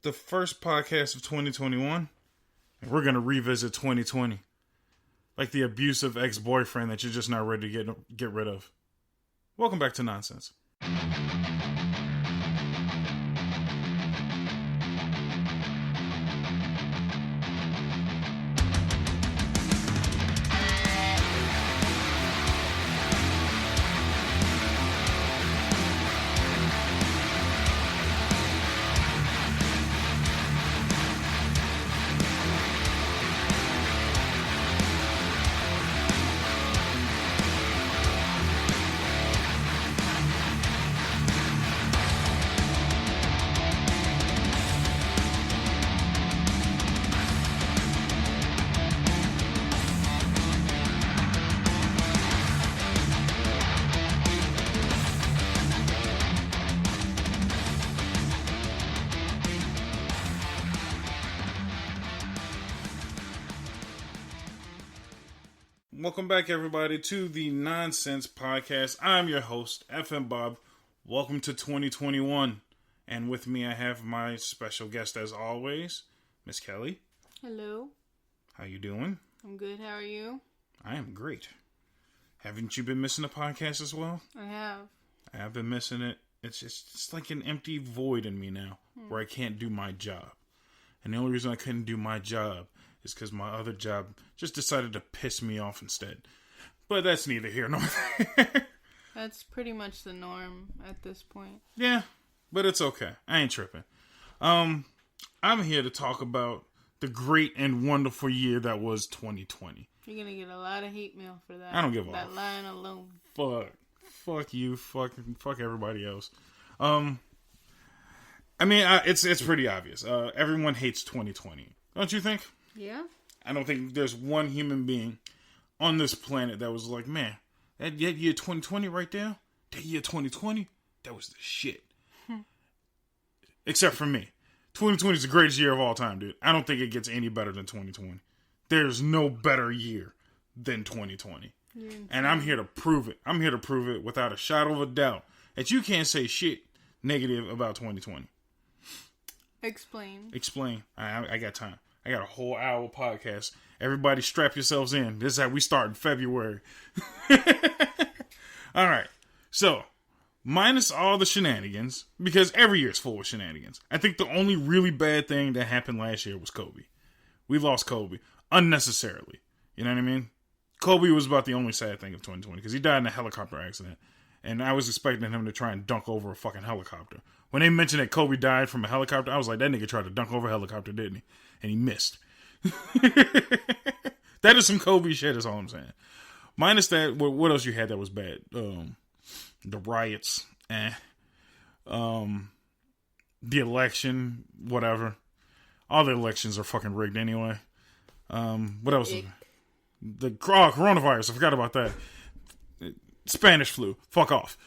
the first podcast of 2021, and we're going to revisit 2020. Like the abusive ex-boyfriend that you're just not ready to get rid of. Welcome back to Nonsense. Welcome back, everybody, to the Nonsense Podcast. I'm your host, FNBoB. Welcome to 2021. And with me, I have my special guest, as always, Miss Kelly. Hello. How you doing? I'm good. How are you? I am great. Haven't you been missing the podcast as well? I have. I have been missing it. It's like an empty void in me now, where I can't do my job. And the only reason I couldn't do my job is because my other job just decided to piss me off instead. But that's neither here nor there. That's pretty much the norm at this point. Yeah, but it's okay. I ain't tripping. I'm here to talk about the great and wonderful year that was 2020. You're gonna get a lot of hate mail for that. I don't give a that line alone. Fuck you. Fuck everybody else. I mean, it's pretty obvious. Everyone hates 2020. Don't you think? Yeah. I don't think there's one human being on this planet that was like, man, that year 2020 right there, that year 2020, that was the shit. Except for me. 2020 is the greatest year of all time, dude. I don't think it gets any better than 2020. There's no better year than 2020. And I'm here to prove it. I'm here to prove it without a shadow of a doubt that you can't say shit negative about 2020. Explain. I got time. I got a whole hour podcast. Everybody strap yourselves in. This is how we start in February. All right. So, minus all the shenanigans, because every year is full of shenanigans. I think the only really bad thing that happened last year was Kobe. We lost Kobe unnecessarily. You know what I mean? Kobe was about the only sad thing of 2020 because he died in a helicopter accident. And I was expecting him to try and dunk over a fucking helicopter. When they mentioned that Kobe died from a helicopter, I was like, that nigga tried to dunk over a helicopter, didn't he? And he missed. That is some Kobe shit, is all I'm saying. Minus that, what else you had that was bad? The riots. The election, whatever. All the elections are fucking rigged anyway. What else? The coronavirus, I forgot about that. Spanish flu. Fuck off.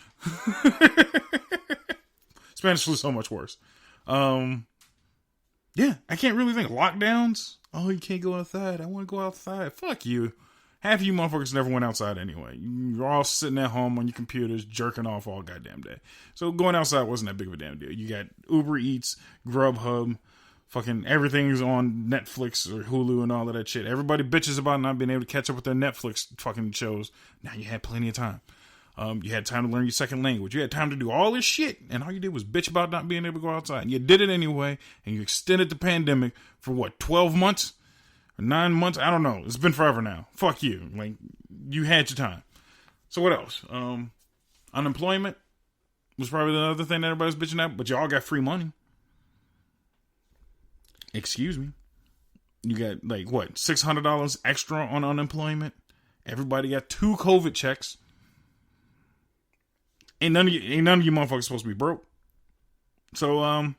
Spanish flu so much worse. Yeah, I can't really think. Lockdowns? Oh, you can't go outside. I want to go outside. Fuck you. Half of you motherfuckers never went outside anyway. You're all sitting at home on your computers, jerking off all goddamn day. So going outside wasn't that big of a damn deal. You got Uber Eats, Grubhub, fucking everything's on Netflix or Hulu and all of that shit. Everybody bitches about not being able to catch up with their Netflix fucking shows. Now you had plenty of time. You had time to learn your second language. You had time to do all this shit, and all you did was bitch about not being able to go outside. And you did it anyway, and you extended the pandemic for what, 12 months? Or 9 months? I don't know. It's been forever now. Fuck you. Like, you had your time. So what else? Unemployment was probably the other thing that everybody's bitching at, but y'all got free money. Excuse me. You got, like, what, $600 extra on unemployment? Everybody got 2 COVID checks. Ain't none of you motherfuckers supposed to be broke. So,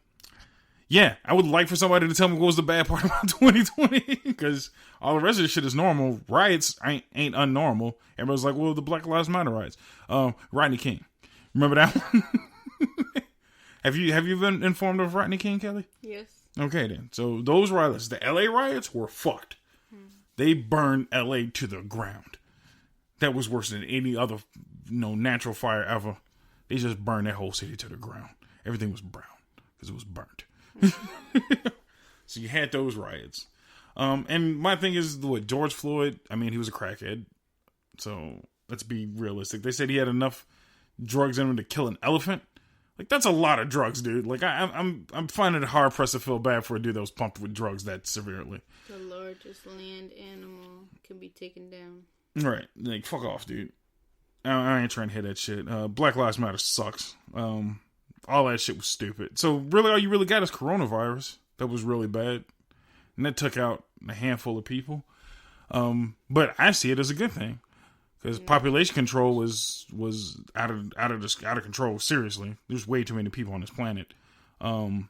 yeah, I would like for somebody to tell me what was the bad part about 2020, because all the rest of this shit is normal. Riots ain't unnormal. Everybody's like, well, the Black Lives Matter riots. Rodney King. Remember that one? Have you been informed of Rodney King, Kelly? Yes. Okay, then. So those riots, the LA riots, were fucked. They burned LA to the ground. That was worse than any other, natural fire ever. They just burned that whole city to the ground. Everything was brown because it was burnt. So you had those riots. And my thing is, what, George Floyd, I mean, he was a crackhead. So let's be realistic. They said he had enough drugs in him to kill an elephant. Like, that's a lot of drugs, dude. Like, I'm finding it hard pressed to feel bad for a dude that was pumped with drugs that severely. The largest land animal can be taken down. Right. Like, fuck off, dude. I ain't trying to hear that shit. Black Lives Matter sucks. All that shit was stupid. So, really, all you really got is coronavirus. That was really bad. And that took out a handful of people. But I see it as a good thing. Because population control was out of control. Seriously, there's way too many people on this planet, and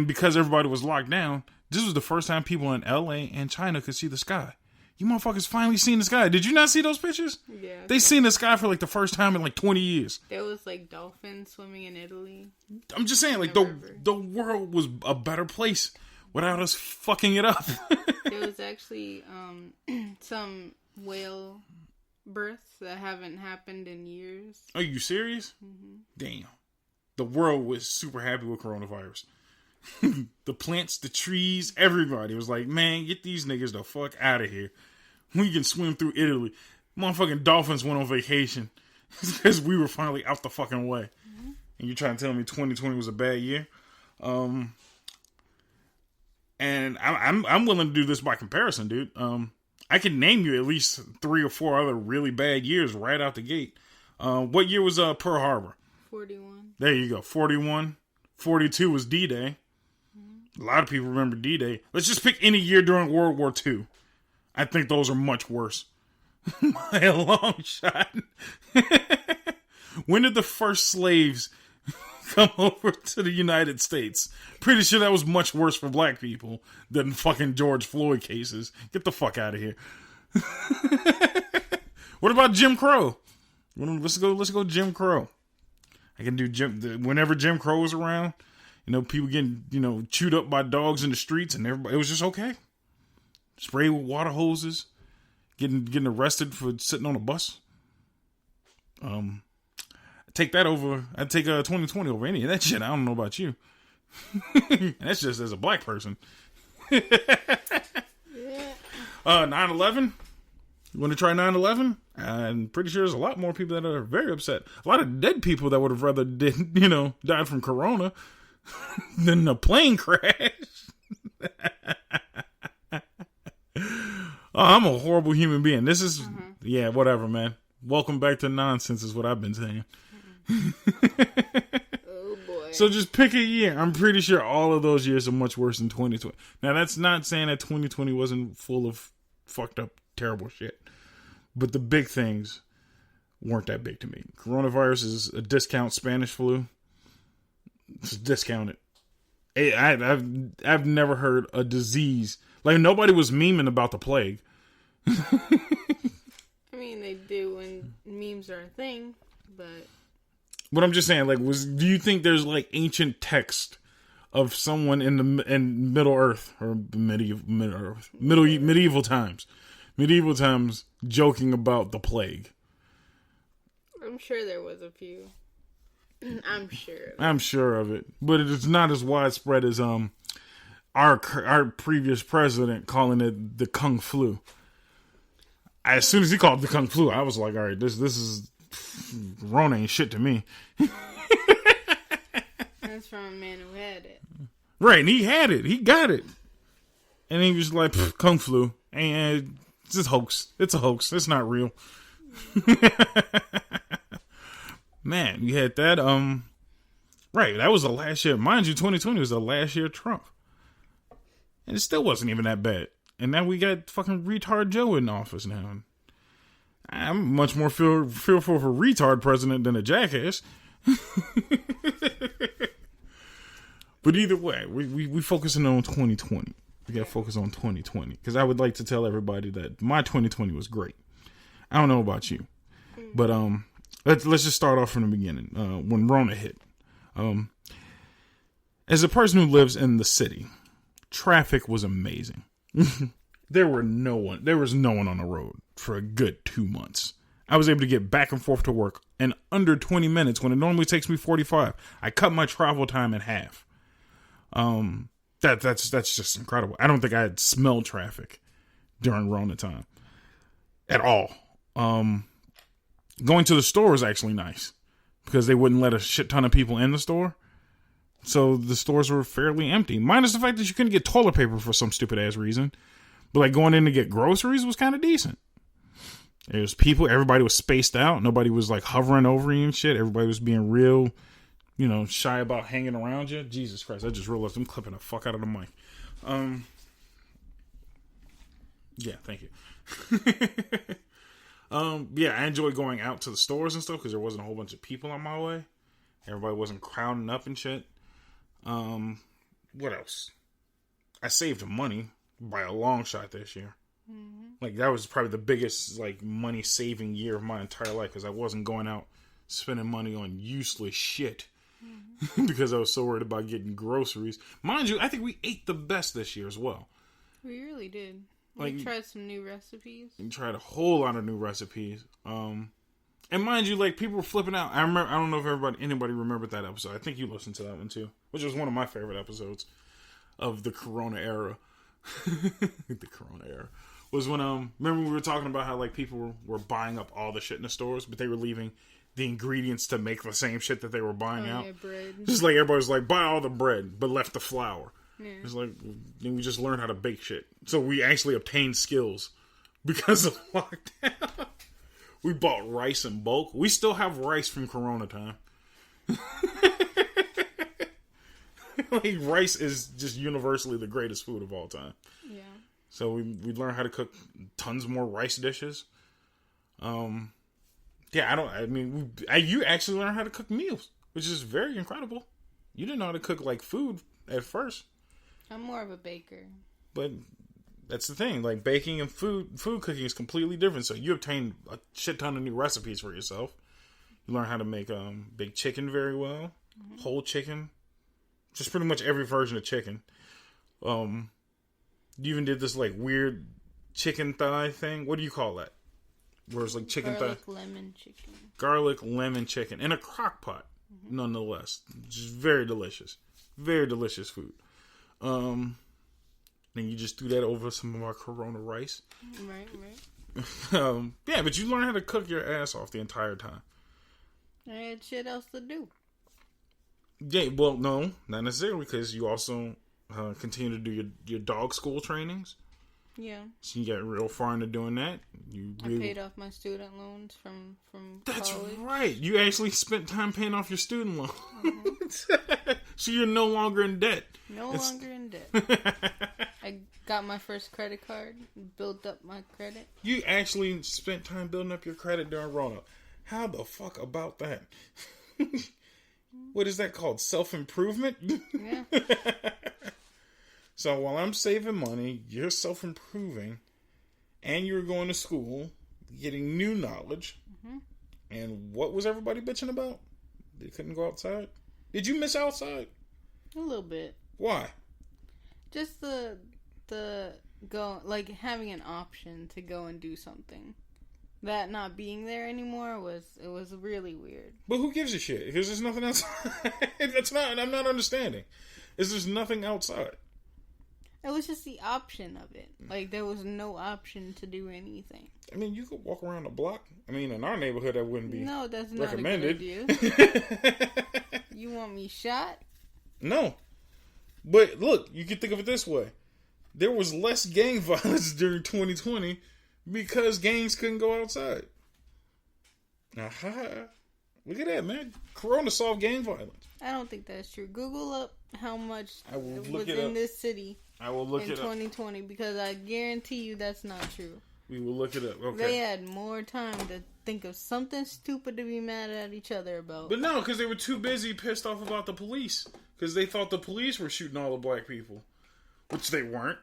because everybody was locked down, this was the first time people in LA and China could see the sky. You motherfuckers finally seen the sky. Did you not see those pictures? Yeah, they seen the sky for like the first time in like 20 years. There was like dolphins swimming in Italy. I'm just saying, like the world was a better place without us fucking it up. There was actually some whale births that haven't happened in years. Are you serious? Mm-hmm. Damn. The world was super happy with coronavirus. The plants, the trees, everybody was like, man, get these niggas the fuck out of here. We can swim through Italy. Motherfucking dolphins went on vacation because we were finally out the fucking way. Mm-hmm. And you're trying to tell me 2020 was a bad year? And I'm willing to do this by comparison, dude. I can name you at least 3 or 4 other really bad years right out the gate. What year was Pearl Harbor? 41. There you go. 41. 42 was D-Day. Mm-hmm. A lot of people remember D-Day. Let's just pick any year during World War II. I think those are much worse. By a long shot. When did the first slaves come over to the United States? Pretty sure that was much worse for black people than fucking George Floyd cases. Get the fuck out of here. What about Jim Crow? Let's go Jim Crow. I can do whenever Jim Crow was around, people getting, chewed up by dogs in the streets, and everybody, it was just okay. Spray with water hoses, getting arrested for sitting on a bus. Take that over. I'd take 2020 over any of that shit. I don't know about you. That's just as a black person. 9/11. You want to try 9/11? I'm pretty sure there's a lot more people that are very upset. A lot of dead people that would have rather died from corona than a plane crash. Oh, I'm a horrible human being. This is yeah, whatever, man. Welcome back to nonsense is what I've been saying. Oh boy. So just pick a year. I'm pretty sure all of those years are much worse than 2020. Now that's not saying that 2020 wasn't full of fucked up, terrible shit. But the big things weren't that big to me. Coronavirus is a discount Spanish flu. It's discounted. I've never heard a disease. Like, nobody was memeing about the plague. I mean, they do when memes are a thing, but... But I'm just saying, like, do you think there's, like, ancient text of someone in Middle Earth, or medieval times, joking about the plague? I'm sure there was a few. I'm sure of it, but it's not as widespread as our previous president calling it the Kung Flu. As soon as he called it the Kung Flu, I was like, all right, this is Rona ain't shit to me. That's from a man who had it. Right, and he had it. He got it. And he was like, Kung Flu. And it's a hoax. It's a hoax. It's not real. Man, you had that. Right, that was the last year. Mind you, 2020 was the last year of Trump. And it still wasn't even that bad. And now we got fucking retard Joe in office now. I'm much more fearful for a retard president than a jackass. But either way, we focusing on 2020. We got to focus on 2020. Because I would like to tell everybody that my 2020 was great. I don't know about you. But let's just start off from the beginning. When Rona hit. As a person who lives in the city, traffic was amazing. There was no one on the road for a good 2 months. I was able to get back and forth to work in under 20 minutes when it normally takes me 45. I cut my travel time in half. That's just incredible. I don't think I had smelled traffic during Rona time at all. Going to the store was actually nice because they wouldn't let a shit ton of people in the store. So the stores were fairly empty. Minus the fact that you couldn't get toilet paper for some stupid ass reason. But like going in to get groceries was kind of decent. There was people, everybody was spaced out. Nobody was like hovering over you and shit. Everybody was being real, shy about hanging around you. Jesus Christ, I just realized I'm clipping the fuck out of the mic. Yeah, thank you. Yeah, I enjoyed going out to the stores and stuff because there wasn't a whole bunch of people on my way. Everybody wasn't crowding up and shit. What else? I saved money by a long shot this year. Mm-hmm. Like, that was probably the biggest, like, money-saving year of my entire life because I wasn't going out spending money on useless shit because I was so worried about getting groceries. Mind you, I think we ate the best this year as well. We really did. We tried some new recipes. We tried a whole lot of new recipes. And mind you, like, people were flipping out. I don't know if anybody remembered that episode. I think you listened to that one too, which was one of my favorite episodes of the Corona era. The Corona era was when remember we were talking about how like people were buying up all the shit in the stores, but they were leaving the ingredients to make the same shit that they were buying out. Yeah, bread. Just like everybody was like, buy all the bread, but left the flour. Yeah. It's like we just learned how to bake shit. So we actually obtained skills because of lockdown. We bought rice in bulk. We still have rice from Corona time. Like, rice is just universally the greatest food of all time. Yeah. So we learned how to cook tons more rice dishes. You actually learned how to cook meals, which is very incredible. You didn't know how to cook like food at first. I'm more of a baker. But that's the thing. Like, baking and food cooking is completely different. So you obtain a shit ton of new recipes for yourself. You learn how to make big chicken very well. Mm-hmm. Whole chicken. Just pretty much every version of chicken. You even did this like weird chicken thigh thing. What do you call that? Where it's like chicken thigh. Lemon chicken. Garlic lemon chicken in a crock pot, nonetheless. Just very delicious. Very delicious food. Then you just threw that over some of our Corona rice. Right. Yeah, but you learn how to cook your ass off the entire time. I had shit else to do. Yeah, well, no, not necessarily, because you also continue to do your dog school trainings. Yeah. So you got real far into doing that. I paid off my student loans from That's college. Right. You actually spent time paying off your student loan. Mm-hmm. So you're no longer in debt. Longer in debt. I got my first credit card, built up my credit. You actually spent time building up your credit during Rona. How the fuck about that? What is that called? Self-improvement? Yeah. So while I'm saving money, you're self-improving, and you're going to school, getting new knowledge. Mm-hmm. And what was everybody bitching about? They couldn't go outside? Did you miss outside? A little bit. Why? Just the go, like having an option to go and do something. That not being there anymore was really weird. But who gives a shit? Because there's nothing else. I'm not understanding. There's nothing outside. It was just the option of it. Like, there was no option to do anything. I mean, you could walk around the block. I mean, in our neighborhood, that wouldn't be No, that's not recommended. a good idea. You want me shot? No. But look, you can think of it this way. There was less gang violence during 2020 because gangs couldn't go outside. Aha. Look at that, man. Corona solved gang violence. I don't think that's true. Google up how much was in this city. I will look it up. In 2020, because I guarantee you that's not true. We will look it up. Okay. They had more time to think of something stupid to be mad at each other about. But no, because they were too busy pissed off about the police. Because they thought the police were shooting all the black people. Which they weren't.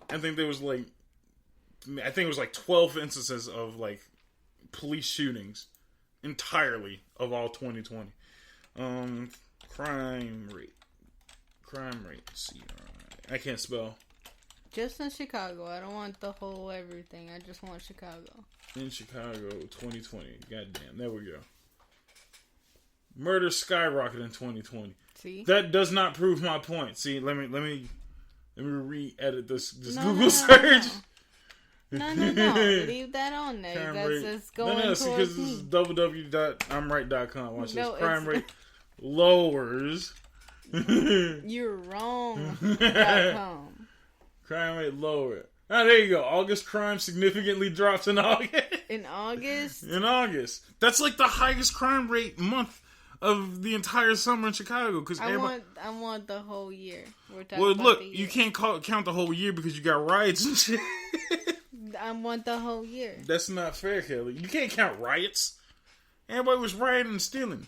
I think there was like 12 instances of like police shootings entirely of all 2020. Crime rate. I can't spell. Just in Chicago. I don't want the whole everything. I just want Chicago. In Chicago, 2020. Goddamn. There we go. Murder skyrocketed in 2020. See? That does not prove my point. See, let me re-edit this Google search. No. Leave that on there. That's going towards me. Because this is www.imright.com. Watch this. Crime rate lowers. You're wrong. Crime rate lower. Ah, there you go. August crime significantly drops in August. In August? In August. That's like the highest crime rate month of the entire summer in Chicago. Cause I want the whole year. Well, look, you can't count the whole year because you got riots and shit. I want the whole year. That's not fair, Kelly. You can't count riots. Everybody was rioting and stealing.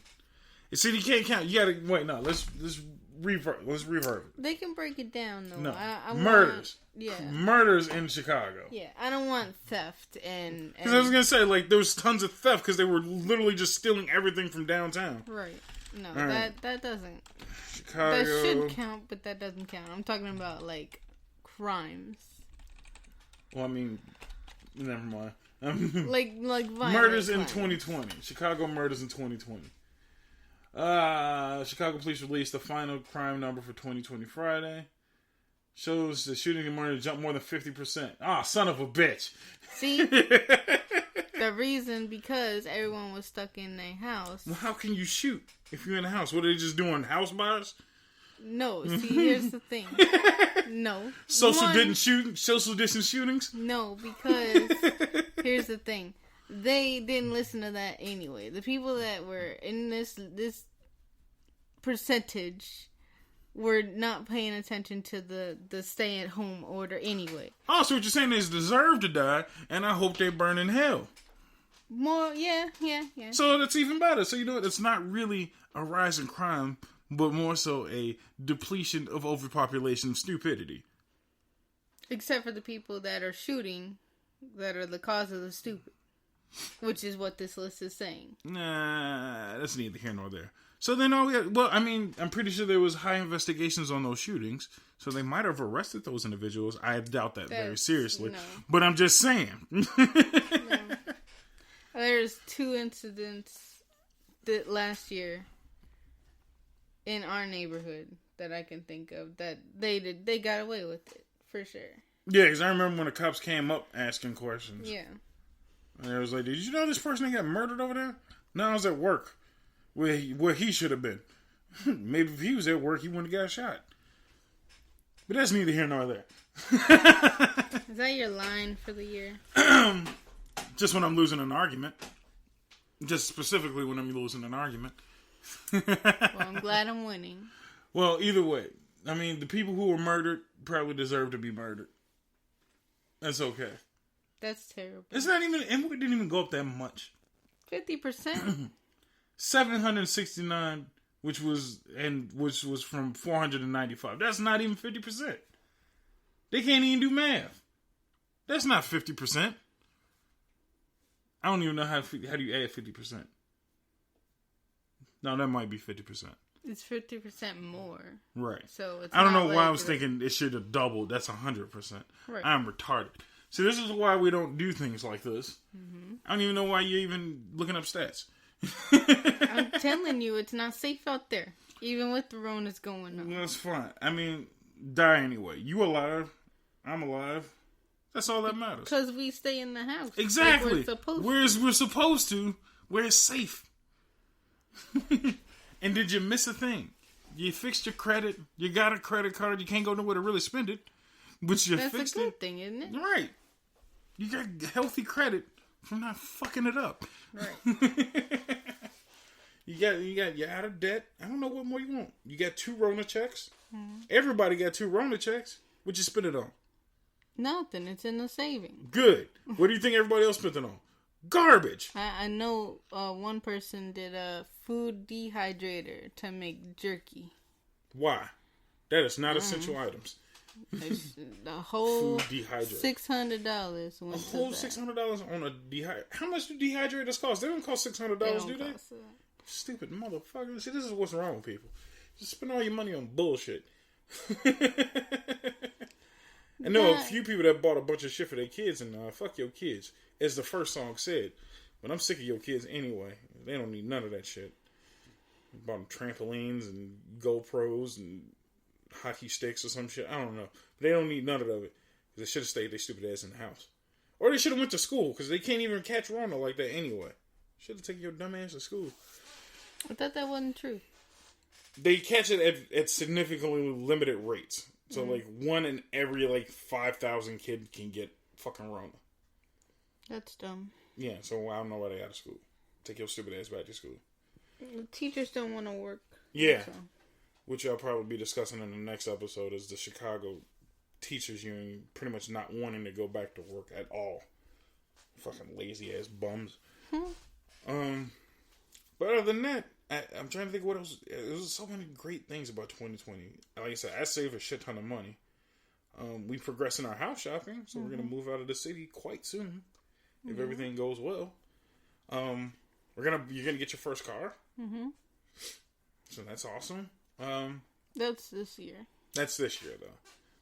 You see, you can't count. You gotta wait. No, let's revert. Let's revert. They can break it down though. No, I murders. Yeah, murders in Chicago. Yeah, I don't want theft and. Because I was gonna say, like, there was tons of theft because they were literally just stealing everything from downtown. Right. No, right. That doesn't. Chicago. That should count, but that doesn't count. I'm talking about like crimes. Well, I mean, never mind. like murders in crimes. 2020. Chicago murders in 2020. Chicago police released the final crime number for 2020 Friday. Shows the shooting and murder jumped more than 50%. Ah, son of a bitch. See? The reason, because everyone was stuck in their house. Well, how can you shoot if you're in a house? What are they just doing? House bars? No, see, here's the thing. No. Social distance shootings? No, because here's the thing. They didn't listen to that anyway. The people that were in this percentage were not paying attention to the stay-at-home order anyway. Oh, so what you're saying is deserve to die, and I hope they burn in hell. More, yeah. So that's even better. So you know what? It's not really a rise in crime, but more so a depletion of overpopulation of stupidity. Except for the people that are shooting, that are the cause of the stupid. Which is what this list is saying. Nah, that's neither here nor there. So then I'm pretty sure there was high investigations on those shootings, so they might have arrested those individuals. I doubt that very seriously. No. But I'm just saying. No. There's 2 incidents that last year in our neighborhood that I can think of that they got away with it, for sure. Yeah, because I remember when the cops came up asking questions. Yeah. And I was like, did you know this person got murdered over there? No, I was at work. Where he should have been. Maybe if he was at work, he wouldn't have got shot. But that's neither here nor there. Is that your line for the year? Just when I'm losing an argument. Just specifically when I'm losing an argument. Well, I'm glad I'm winning. Well, either way. I mean, the people who were murdered probably deserve to be murdered. That's okay. That's terrible. It's not even, and it didn't even go up that much. 50%? 769, which was from 495. That's not even 50%. They can't even do math. That's not 50%. I don't even know how do you add 50%. No, that might be 50%. It's 50% more. Right. So it's I don't know why I was thinking it should have doubled. That's 100%. Right. I'm retarded. See, this is why we don't do things like this. Mm-hmm. I don't even know why you're even looking up stats. I'm telling you, it's not safe out there. Even with the Rona's going on. That's fine. I mean, die anyway. You alive. I'm alive. That's all that matters. Because we stay in the house. Exactly. Like we're supposed to. Where it's safe. And did you miss a thing? You fixed your credit. You got a credit card. You can't go nowhere to really spend it. But you fixed it. That's a good thing, isn't it? Right. You got healthy credit from not fucking it up. Right. You're out of debt. I don't know what more you want. You got 2 Rona checks. Mm-hmm. Everybody got 2 Rona checks. What'd you spend it on? Nothing. It's in the savings. Good. What do you think everybody else spent it on? Garbage. I know one person did a food dehydrator to make jerky. Why? That is not essential items. The whole $600 went a whole $600 on a dehydrator. How much do dehydrators cost? They don't cost $600, do they? Stupid motherfucker. See, this is what's wrong with people. Just spend all your money on bullshit. I know a few people that bought a bunch of shit for their kids, and fuck your kids, as the first song said. But I'm sick of your kids anyway. They don't need none of that shit. Bought them trampolines and GoPros and hockey sticks or some shit. I don't know. But they don't need none of it. They should have stayed their stupid ass in the house. Or they should have went to school, because they can't even catch Rona like that anyway. Should have taken your dumb ass to school. I thought that wasn't true. They catch it at significantly limited rates. So, like, 1 in every, 5,000 kid can get fucking Rona. That's dumb. Yeah, so I don't know why they out of school. Take your stupid ass back to school. The teachers don't want to work. Yeah. So. Which I'll probably be discussing in the next episode is the Chicago Teachers Union pretty much not wanting to go back to work at all. Fucking lazy ass bums. But other than that, I'm trying to think what else. There's so many great things about 2020. Like I said, I saved a shit ton of money. We progress in our house shopping, so we're gonna move out of the city quite soon if everything goes well. You're gonna get your first car. So that's awesome. That's this year. That's this year though.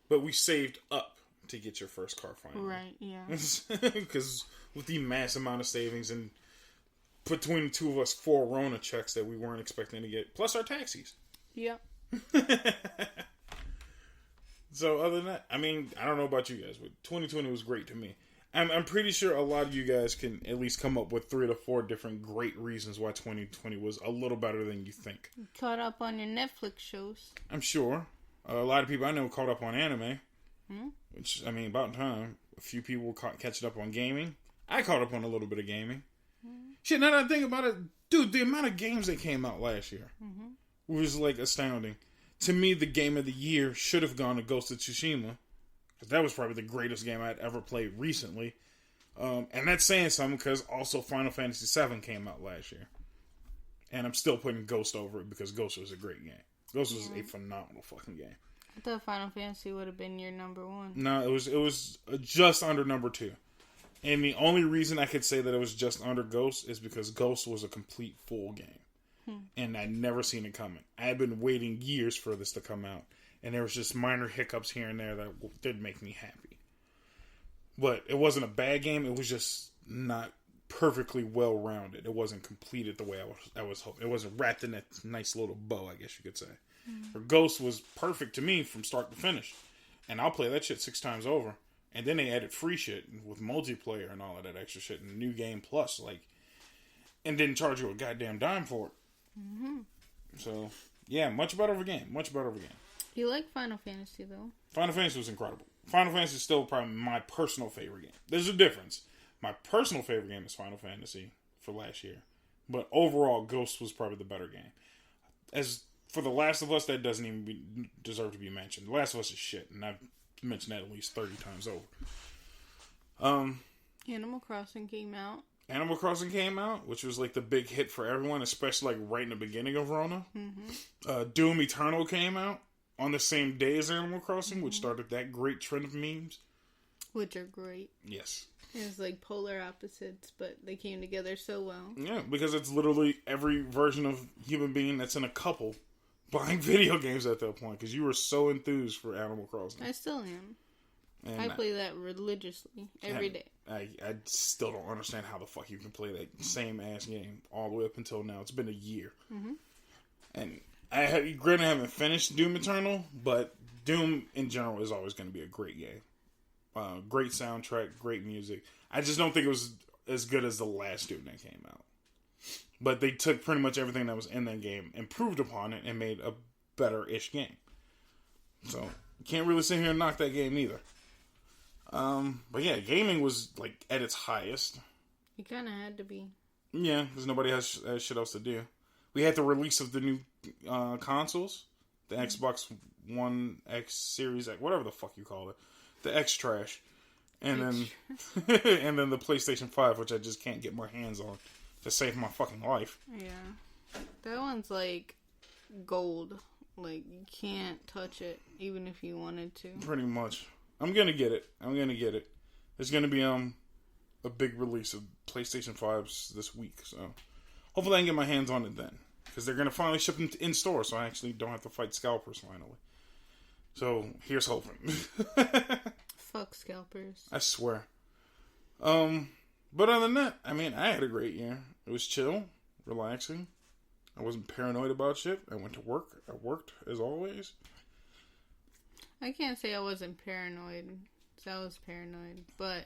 But we saved up to get your first car finally. Right, yeah. Because with the mass amount of savings and between the two of us, 4 Rona checks that we weren't expecting to get, plus our taxis. Yep. So other than that, I mean, I don't know about you guys, but 2020 was great to me. I'm pretty sure a lot of you guys can at least come up with 3 to 4 different great reasons why 2020 was a little better than you think. You caught up on your Netflix shows. I'm sure. A lot of people I know caught up on anime. Which, I mean, about time. A few people catching up on gaming. I caught up on a little bit of gaming. Shit, now that I think about it, dude, the amount of games that came out last year was, astounding. To me, the game of the year should have gone to Ghost of Tsushima. Because that was probably the greatest game I'd ever played recently. And that's saying something, because also Final Fantasy VII came out last year. And I'm still putting Ghost over it, because Ghost was a great game. Ghost was a phenomenal fucking game. I thought Final Fantasy would have been your number 1. No, it was just under number 2. And the only reason I could say that it was just under Ghost is because Ghost was a complete full game. And I'd never seen it coming. I had been waiting years for this to come out. And there was just minor hiccups here and there that did make me happy. But it wasn't a bad game. It was just not perfectly well-rounded. It wasn't completed the way I was hoping. It wasn't wrapped in that nice little bow, I guess you could say. For Ghost was perfect to me from start to finish. And I'll play that shit 6 times over. And then they added free shit with multiplayer and all of that extra shit and New Game Plus, and didn't charge you a goddamn dime for it. So, yeah, much better of a game. Much better of a game. You like Final Fantasy, though? Final Fantasy was incredible. Final Fantasy is still probably my personal favorite game. There's a difference. My personal favorite game is Final Fantasy for last year. But overall, Ghost was probably the better game. As for The Last of Us, that doesn't even deserve to be mentioned. The Last of Us is shit, and I've mentioned that at least 30 times over. Animal Crossing came out. Animal Crossing came out, which was the big hit for everyone, especially right in the beginning of Rona. Doom Eternal came out on the same day as Animal Crossing, which started that great trend of memes. Which are great. Yes. It's polar opposites, but they came together so well. Yeah, because it's literally every version of human being that's in a couple buying video games at that point, because you were so enthused for Animal Crossing. I still am. And I play that religiously every day. I still don't understand how the fuck you can play that same ass game all the way up until now. It's been a year. And granted, I haven't finished Doom Eternal, but Doom in general is always going to be a great game. Great soundtrack, great music. I just don't think it was as good as the last Doom that came out. But they took pretty much everything that was in that game, improved upon it, and made a better-ish game. So, you can't really sit here and knock that game either. But yeah, gaming was at its highest. It kind of had to be. Yeah, because nobody has shit else to do. We had the release of the new consoles, the Xbox One X Series X, whatever the fuck you call it, the X trash, and then and then the PlayStation 5, which I just can't get my hands on to save my fucking life. Yeah, that one's gold. You can't touch it, even if you wanted to. Pretty much. I'm gonna get it. There's gonna be a big release of PlayStation 5s this week, so hopefully I can get my hands on it then, because they're gonna finally ship them in store, so I actually don't have to fight scalpers finally. So here's hoping. Fuck scalpers. I swear. But other than that, I mean, I had a great year. It was chill, relaxing. I wasn't paranoid about shit. I went to work. I worked as always. I can't say I wasn't paranoid. I was paranoid, but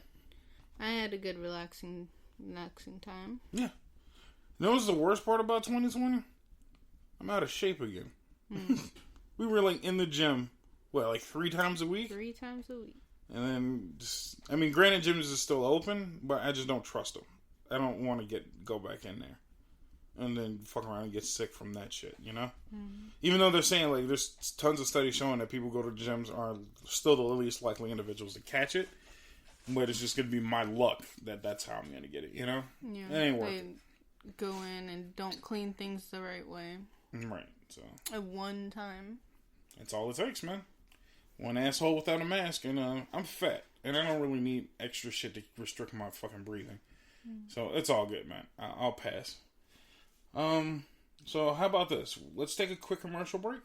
I had a good relaxing time. Yeah. You know what's the worst part about 2020? I'm out of shape again. We were like in the gym, like 3 times a week? 3 times a week. And then, granted, gyms is still open, but I just don't trust them. I don't want to go back in there. And then fuck around and get sick from that shit, you know? Mm-hmm. Even though they're saying, like, there's tons of studies showing that people who go to gyms are still the least likely individuals to catch it. But it's just going to be my luck that's how I'm going to get it, you know? Yeah. It ain't worth it. Go in and don't clean things the right way. Right, so. At one time. That's all it takes, man. One asshole without a mask, and I'm fat. And I don't really need extra shit to restrict my fucking breathing. So it's all good, man. I'll pass. So how about this? Let's take a quick commercial break.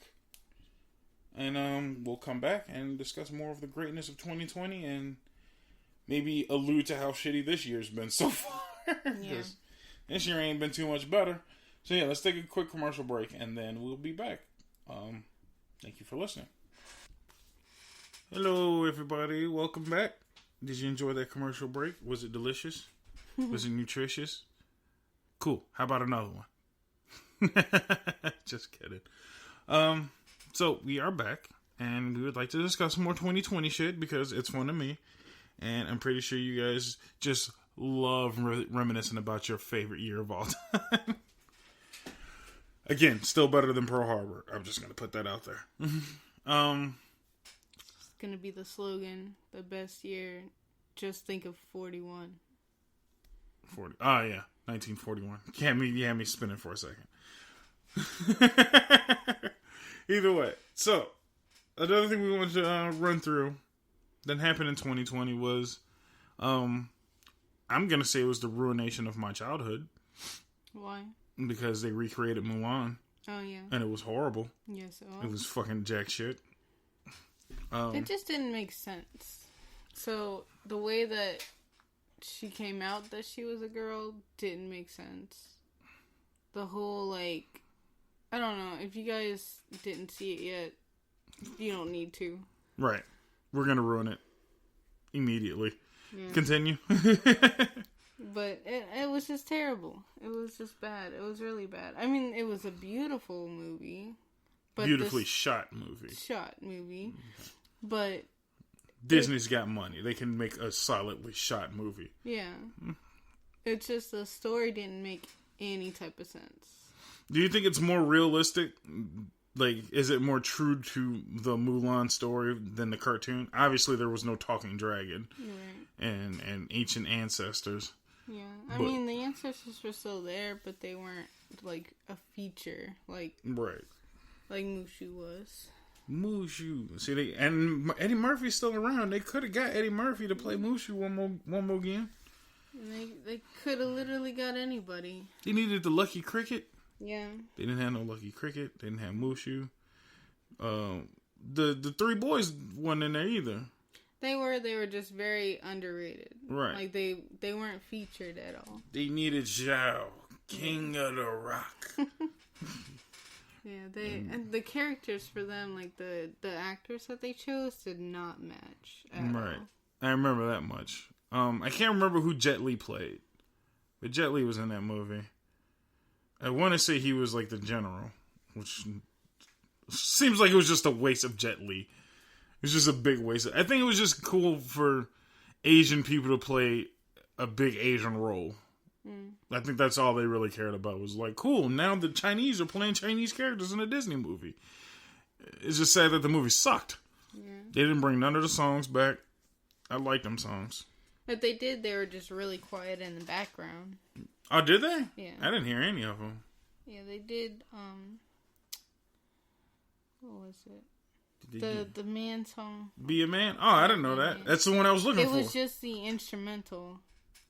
And we'll come back and discuss more of the greatness of 2020 and maybe allude to how shitty this year's been so far. Yeah. This year ain't been too much better. So yeah, let's take a quick commercial break and then we'll be back. Thank you for listening. Hello, everybody. Welcome back. Did you enjoy that commercial break? Was it delicious? Was it nutritious? Cool. How about another one? Just kidding. So we are back, and we would like to discuss more 2020 shit because it's fun to me, and I'm pretty sure you guys just love reminiscing about your favorite year of all time. Again, still better than Pearl Harbor. I'm just gonna put that out there. It's gonna be the slogan, the best year. Just think of 41. 40. Oh yeah, 1941. You had me spinning for a second. Either way, so another thing we wanted to run through that happened in 2020 was, I'm gonna say it was the ruination of my childhood. Why? Because they recreated Mulan. Oh yeah. And it was horrible. Yes, it was fucking jack shit. It just didn't make sense. So the way that she came out that she was a girl didn't make sense. The whole, like, I don't know. If you guys didn't see it yet, you don't need to. Right. We're going to ruin it immediately. Yeah. Continue. But it was just terrible. It was just bad. It was really bad. I mean, it was a beautiful movie. But beautifully shot movie. Okay. But Disney's got money. They can make a solidly shot movie. Yeah. It's just the story didn't make any type of sense. Do you think it's more realistic? Like, is it more true to the Mulan story than the cartoon? Obviously, there was no talking dragon. Right. And ancient ancestors. Yeah. I mean, the ancestors were still there, but they weren't, like, a feature. Like, right. Like Mushu was. Mushu. See, and Eddie Murphy's still around. They could have got Eddie Murphy to play Mushu one more game. And they could have literally got anybody. They needed the Lucky Cricket. Yeah. They didn't have no Lucky Cricket. They didn't have Mushu. The 3 boys weren't in there either. They were just very underrated. Right. Like they weren't featured at all. They needed Zhao, King of the Rock. Yeah, and the characters for them, like the actors that they chose, did not match at all. I remember that much. I can't remember who Jet Li played, but Jet Li was in that movie. I want to say he was like the general, which seems like it was just a waste of Jet Li. It was just a big waste. I think it was just cool for Asian people to play a big Asian role. I think that's all they really cared about. Was like, cool, now the Chinese are playing Chinese characters in a Disney movie. It's just sad that the movie sucked. Yeah. They didn't bring none of the songs back. I like them songs. If they did, they were just really quiet in the background. Oh, did they? Yeah. I didn't hear any of them. Yeah, they did, what was it? The man song. Be a Man? Oh, I didn't know that. That's the one I was looking for. It was just the instrumental.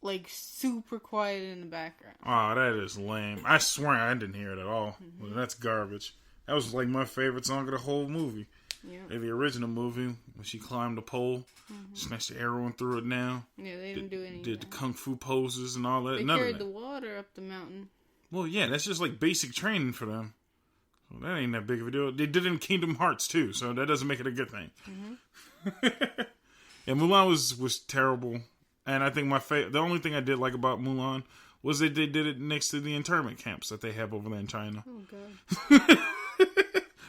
Like, super quiet in the background. Oh, that is lame. I swear I didn't hear it at all. Mm-hmm. Well, that's garbage. That was like my favorite song of the whole movie. Yeah. Like the original movie, when she climbed the pole, snatched the arrow and threw it down. Yeah, they didn't do anything. Did the kung fu poses and all that. They carried the water up the mountain. Well, yeah, that's just like basic training for them. So that ain't that big of a deal. They did it in Kingdom Hearts too, so that doesn't make it a good thing. Mm-hmm. And Mulan was terrible. And I think the only thing I did like about Mulan was that they did it next to the internment camps that they have over there in China. Oh, God.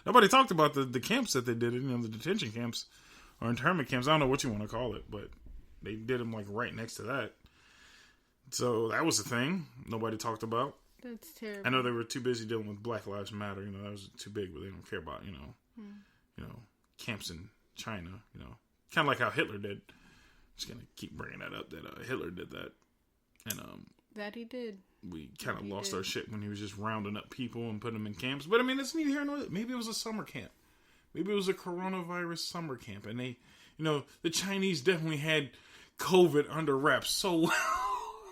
Nobody talked about the camps that they did, the detention camps or internment camps. I don't know what you want to call it, but they did them like right next to that. So that was a thing nobody talked about. That's terrible. I know they were too busy dealing with Black Lives Matter. That was too big, but they don't care about, camps in China, kind of like how Hitler did. Just gonna keep bringing that up that Hitler did that, and that he did. We kind of lost our shit when he was just rounding up people and putting them in camps. But I mean, it's neither here nor there. Maybe it was a summer camp. Maybe it was a coronavirus summer camp, and they, the Chinese definitely had COVID under wraps so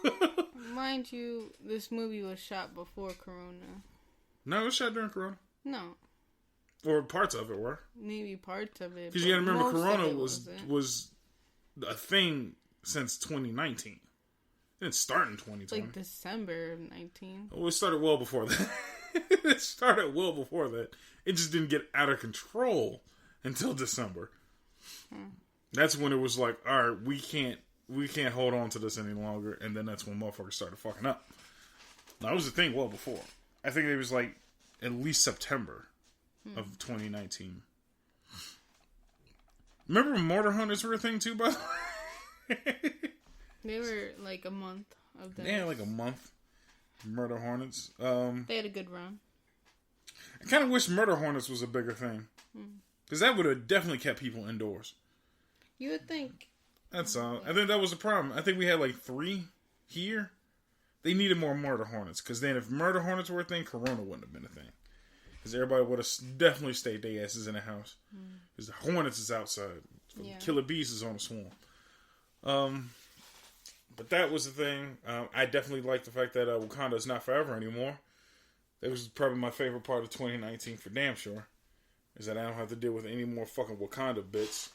well. Mind you, this movie was shot before Corona. No, it was shot during Corona. No. Or parts of it were. Maybe parts of it. Because you gotta remember, Corona was a thing since 2019. It didn't start in 2020. Like December of 19. Well, it started well before that. It just didn't get out of control until December. That's when it was like, all right, we can't hold on to this any longer. And then that's when motherfuckers started fucking up. That was the thing well before. I think it was like at least September of 2019. Remember when Mortar Hunters were a thing too, by the way? They were like a month of that. Yeah, like a month. Murder Hornets. They had a good run. I kind of wish Murder Hornets was a bigger thing. Because that would have definitely kept people indoors. You would think. That's all. I think that was the problem. I think we had like 3 here. They needed more Murder Hornets. Because then if Murder Hornets were a thing, Corona wouldn't have been a thing. Because everybody would have definitely stayed their asses in the house. Because the Hornets is outside. Yeah. Killer Bees is on the swarm. But that was the thing. I definitely like the fact that Wakanda is not forever anymore. That was probably my favorite part of 2019 for damn sure. Is that I don't have to deal with any more fucking Wakanda bits.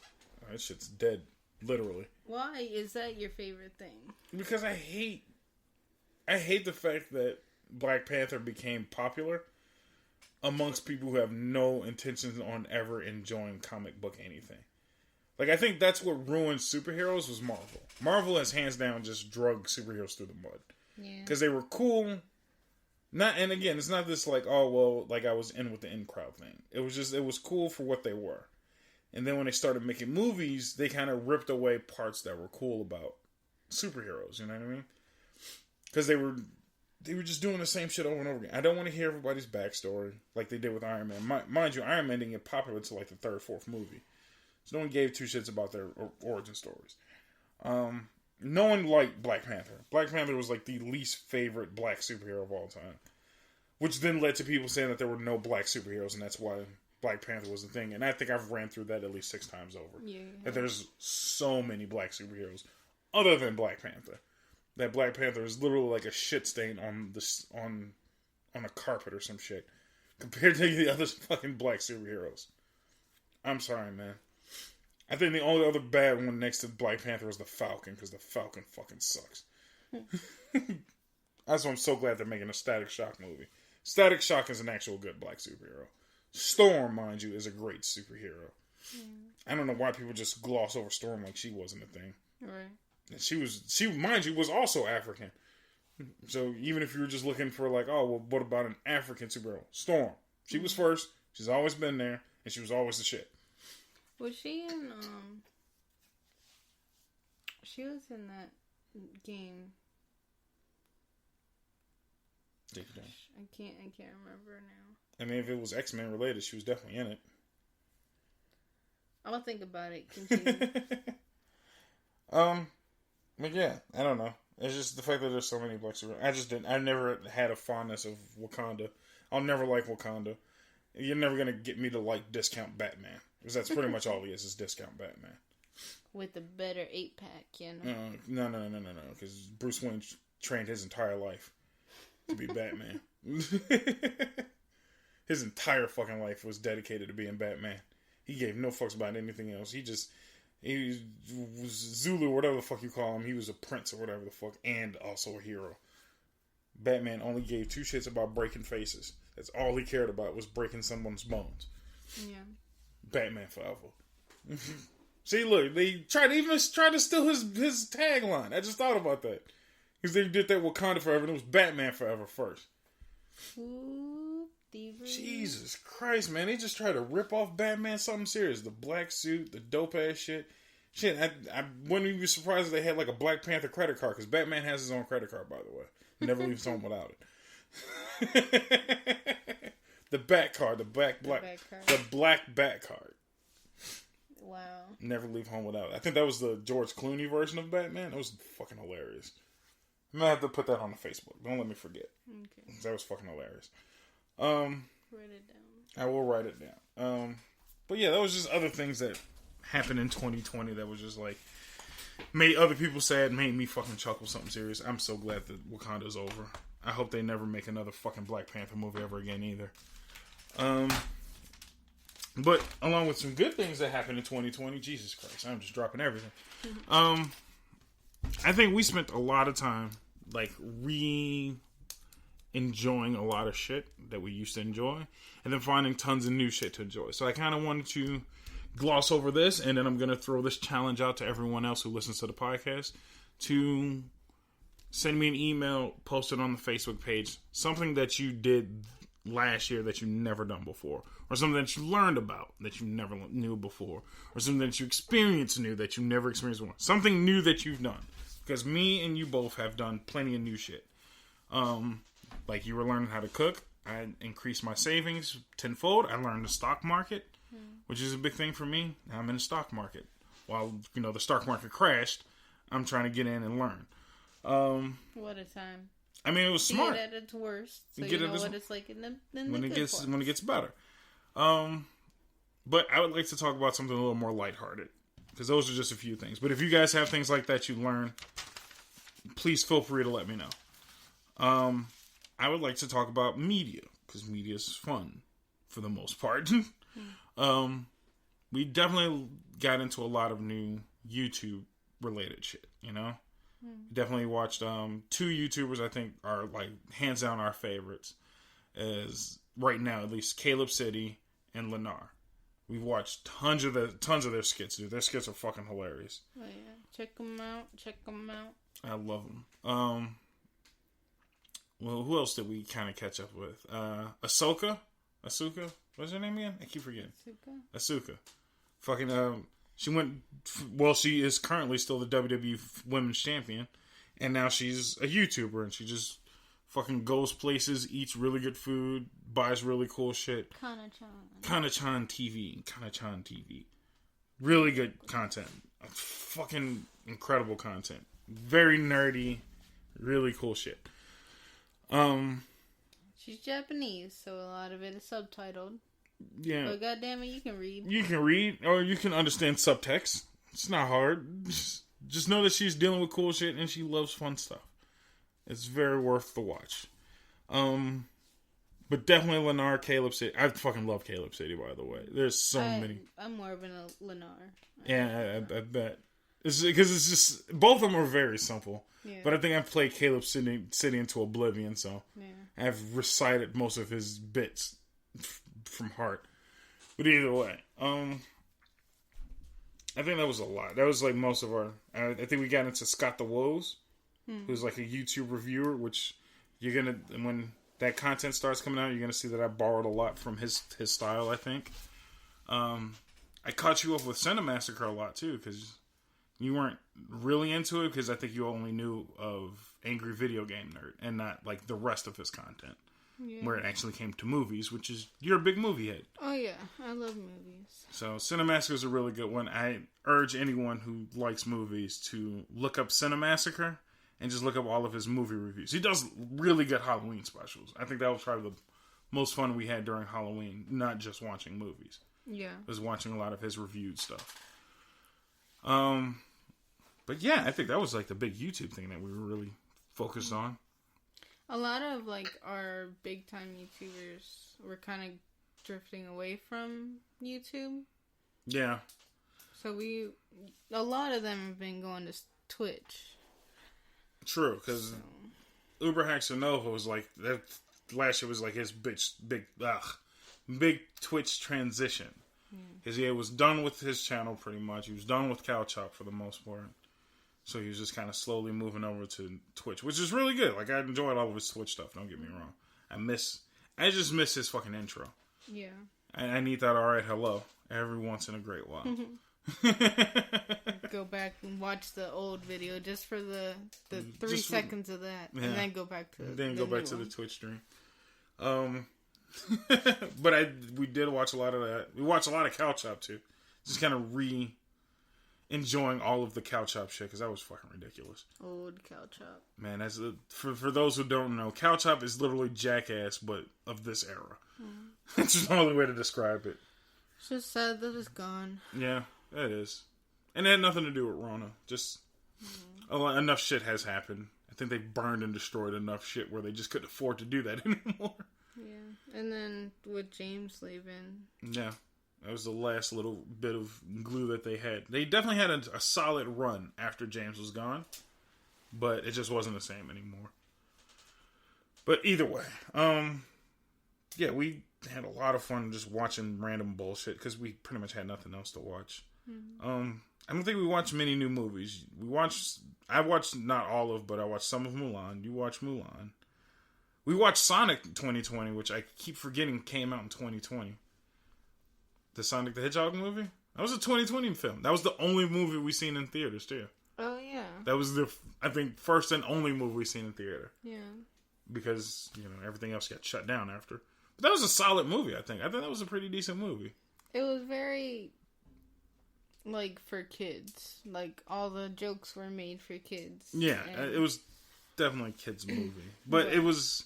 That shit's dead. Literally. Why is that your favorite thing? Because I hate the fact that Black Panther became popular amongst people who have no intentions on ever enjoying comic book anything. Like, I think that's what ruined superheroes was Marvel. Marvel has hands down just drug superheroes through the mud. Yeah. Because they were cool. And again, it's not this like, oh, well, like I was in with the in crowd thing. It was cool for what they were. And then when they started making movies, they kind of ripped away parts that were cool about superheroes. You know what I mean? Because they were just doing the same shit over and over again. I don't want to hear everybody's backstory like they did with Iron Man. Mind you, Iron Man didn't get popular until like the 3rd, 4th movie. So no one gave 2 shits about their origin stories. No one liked Black Panther. Black Panther was like the least favorite black superhero of all time. Which then led to people saying that there were no black superheroes, and that's why Black Panther was the thing. And I think I've ran through that at least 6 times over. Yeah. That there's so many black superheroes other than Black Panther. That Black Panther is literally like a shit stain on a carpet or some shit. Compared to the other fucking black superheroes. I'm sorry, man. I think the only other bad one next to Black Panther was the Falcon, because the Falcon fucking sucks. That's why I'm so glad they're making a Static Shock movie. Static Shock is an actual good black superhero. Storm, mind you, is a great superhero. I don't know why people just gloss over Storm like she wasn't a thing. Right. And she, mind you, was also African. So even if you were just looking for like, oh, well, what about an African superhero? Storm. She was first. She's always been there, and she was always the shit. Was she in, she was in that game. I can't remember now. I mean, if it was X-Men related, she was definitely in it. I'll think about it. Continue. But yeah, I don't know. It's just the fact that there's so many black superheroes. I never had a fondness of Wakanda. I'll never like Wakanda. You're never gonna get me to like discount Batman. Because that's pretty much all he is discount Batman. With a better 8-pack, you know? No. Because Bruce Wayne trained his entire life to be Batman. His entire fucking life was dedicated to being Batman. He gave no fucks about anything else. He was Zulu, or whatever the fuck you call him. He was a prince or whatever the fuck, and also a hero. Batman only gave 2 shits about breaking faces. That's all he cared about was breaking someone's bones. Yeah. Batman forever. See, look, they tried to steal his tagline. I just thought about that. Because they did that Wakanda forever, and it was Batman forever first. Ooh, thievery. Jesus Christ, man. They just tried to rip off Batman something serious. The black suit, the dope-ass shit. Shit, I wouldn't even be surprised if they had like a Black Panther credit card, because Batman has his own credit card, by the way. He never leaves home without it. The Bat card, the black Bat card. Wow. Never leave home without it. I think that was the George Clooney version of Batman. That was fucking hilarious. I'm gonna have to put that on the Facebook. Don't let me forget. Okay. That was fucking hilarious. Write it down. I will write it down. But yeah, that was just other things that happened in 2020 that was just like made other people sad, made me fucking chuckle something serious. I'm so glad that Wakanda's over. I hope they never make another fucking Black Panther movie ever again either. But along with some good things that happened in 2020, Jesus Christ, I'm just dropping everything. I think we spent a lot of time like enjoying a lot of shit that we used to enjoy, and then finding tons of new shit to enjoy. So I kind of wanted to gloss over this, and then I'm going to throw this challenge out to everyone else who listens to the podcast to send me an email, post it on the Facebook page, something that you did last year that you never done before, or something that you learned about that you never knew before, or something that you experienced new that you never experienced before. Something new that you've done. Because me and you both have done plenty of new shit. Like you were learning how to cook. I increased my savings tenfold. I learned the stock market, which is a big thing for me. Now I'm in the stock market. While, the stock market crashed, I'm trying to get in and learn. What a time. I mean, it was smart. Get at its worst, so you know what it's like when it gets better. But I would like to talk about something a little more lighthearted, because those are just a few things. But if you guys have things like that you learn, please feel free to let me know. I would like to talk about media, because media is fun for the most part. We definitely got into a lot of new YouTube related shit, Definitely watched 2 YouTubers I think are like hands down our favorites, as right now at least, Caleb City and Lennar. We've watched tons of their skits, dude. Their skits are fucking hilarious. Oh yeah, check them out. I love them. Well, who else did we kind of catch up with? Asuka. What's her name again? I keep forgetting. Asuka. Fucking she is currently still the WWE Women's Champion, and now she's a YouTuber, and she just fucking goes places, eats really good food, buys really cool shit. Kana-chan TV. Really good content. Fucking incredible content. Very nerdy, really cool shit. She's Japanese, so a lot of it is subtitled. Yeah. But goddamn it, you can read. You can read, or you can understand subtext. It's not hard. Just know that she's dealing with cool shit, and she loves fun stuff. It's very worth the watch. But definitely Lennar, Caleb City. I fucking love Caleb City, by the way. There's so many. I'm more of a Lennar. Yeah, I bet. Because it's just, both of them are very simple. Yeah. But I think I've played Caleb City into oblivion, so I've recited most of his bits from heart. But either way, I think that was a lot. That was like most of our. I think we got into Scott the Woes, who's like a YouTube reviewer, which you're gonna, when that content starts coming out, you're gonna see that I borrowed a lot from his style. I think. I caught you up with Cinemassacre a lot too, because you weren't really into it, because I think you only knew of Angry Video Game Nerd and not like the rest of his content. Yeah. Where it actually came to movies, which is, you're a big movie head. Oh yeah, I love movies. So Cinemassacre is a really good one. I urge anyone who likes movies to look up Cinemassacre and just look up all of his movie reviews. He does really good Halloween specials. I think that was probably the most fun we had during Halloween, not just watching movies. Yeah. Was watching a lot of his reviewed stuff. But yeah, I think that was like the big YouTube thing that we were really focused on. A lot of like our big time YouTubers were kind of drifting away from YouTube. Yeah. So a lot of them have been going to Twitch. True, because Uber Haxanova was like that. Last year was like his big Twitch transition. Because he was done with his channel pretty much. He was done with Cow Chop for the most part. So he was just kind of slowly moving over to Twitch, which is really good. Like, I enjoyed all of his Twitch stuff, don't get me wrong. I just miss his fucking intro. Yeah. I need that alright hello every once in a great while. Go back and watch the old video just for the 3 seconds of that. Yeah. And then go back to the Twitch stream. But we did watch a lot of that. We watched a lot of Cow Chop too. Just kind of enjoying all of the Cow Chop shit because that was fucking ridiculous. Old Cow Chop. Man, for those who don't know, Cow Chop is literally Jackass, but of this era. That's the only way to describe it. It's just sad that it's gone. Yeah, it is. And it had nothing to do with Rona. Just enough shit has happened. I think they burned and destroyed enough shit where they just couldn't afford to do that anymore. Yeah, and then with James leaving. Yeah, that was the last little bit of glue that they had. They definitely had a solid run after James was gone, but it just wasn't the same anymore. But either way, yeah, we had a lot of fun just watching random bullshit because we pretty much had nothing else to watch. I don't think we watched many new movies. I watched not all of, but I watched some of Mulan. You watched Mulan. We watched Sonic 2020, which I keep forgetting came out in 2020. The Sonic the Hedgehog movie? That was a 2020 film. That was the only movie we seen in theaters, too. Oh, yeah. That was I think, first and only movie we seen in theater. Yeah. Because, everything else got shut down after. But that was a solid movie, I think. I think that was a pretty decent movie. It was very, for kids. All the jokes were made for kids. Yeah, it was definitely a kid's movie. But it was...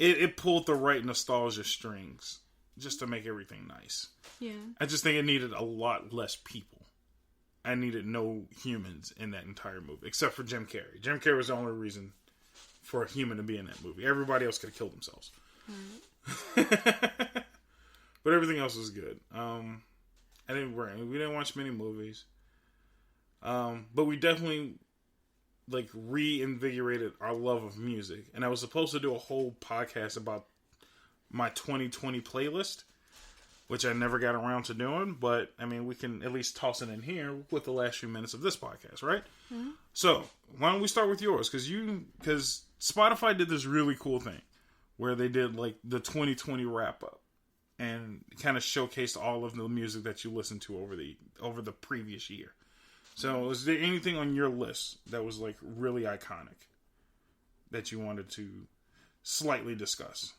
It pulled the right nostalgia strings just to make everything nice. Yeah. I just think it needed a lot less people. I needed no humans in that entire movie, except for Jim Carrey. Jim Carrey was the only reason for a human to be in that movie. Everybody else could have killed themselves. But everything else was good. We didn't watch many movies. But we definitely... reinvigorated our love of music. And I was supposed to do a whole podcast about my 2020 playlist, which I never got around to doing, but we can at least toss it in here with the last few minutes of this podcast, right? Mm-hmm. So, why don't we start with yours? Because Spotify did this really cool thing where they did the 2020 wrap up and kind of showcased all of the music that you listened to over the previous year. So, is there anything on your list that was, really iconic that you wanted to slightly discuss?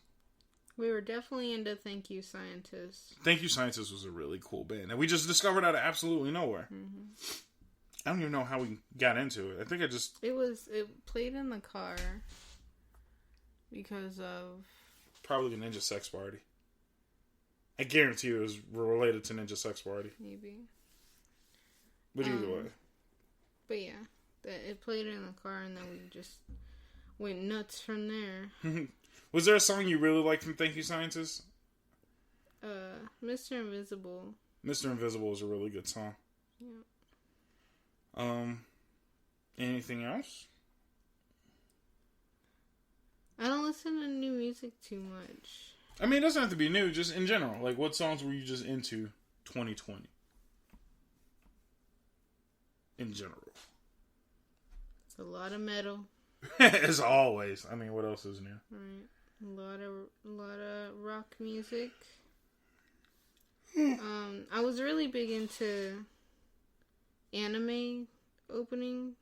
We were definitely into Thank You, Scientists. Thank You, Scientists was a really cool band. And we just discovered out of absolutely nowhere. Mm-hmm. I don't even know how we got into it. I think It played in the car because of... Probably the Ninja Sex Party. I guarantee it was related to Ninja Sex Party. Maybe. But either way. But yeah, it played in the car and then we just went nuts from there. Was there a song you really liked from Thank You, Scientists? Mr. Invisible. Mr. Invisible is a really good song. Yeah. Anything else? I don't listen to new music too much. It doesn't have to be new, just in general. What songs were you just into 2020? In general. It's a lot of metal. As always. What else is new? Right. A lot of rock music. I was really big into anime opening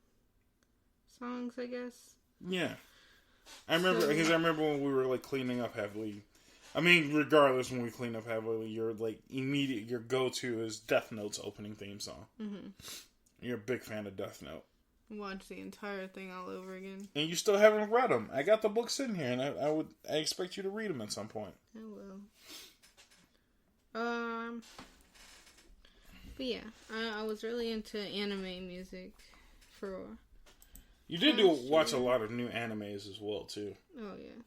songs, I guess. Yeah. I remember when we were cleaning up heavily. Regardless, when we clean up heavily, your your go-to is Death Note's opening theme song. Mm-hmm. You're a big fan of Death Note. Watch the entire thing all over again. And you still haven't read them. I got the book sitting here, and I expect you to read them at some point. I will. But yeah, I was really into anime music for. You did watch a lot of new animes as well too. Oh yeah.